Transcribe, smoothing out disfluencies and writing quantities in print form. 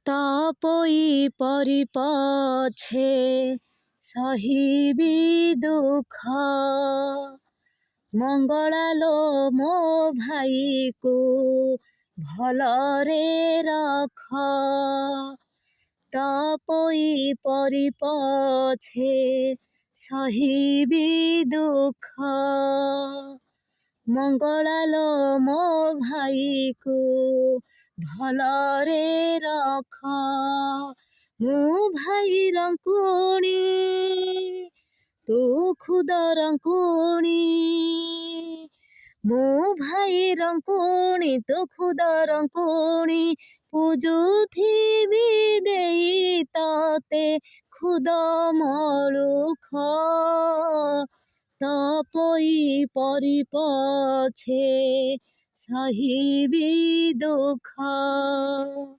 तापोई परि पछे सहिबी दुख मंगलालो मो भाई को भलरे रख तापोई परि पछे सहिबी दुख मंगलालो मो भाई को भलरे रख मु भाई रंकुणी तू खुद रंकुणी मु भाई रंकुणी तू खुद रंकुणी पूजुथिबी देई तते खुद मलुख तापोई परि पछे सहिबी दुख।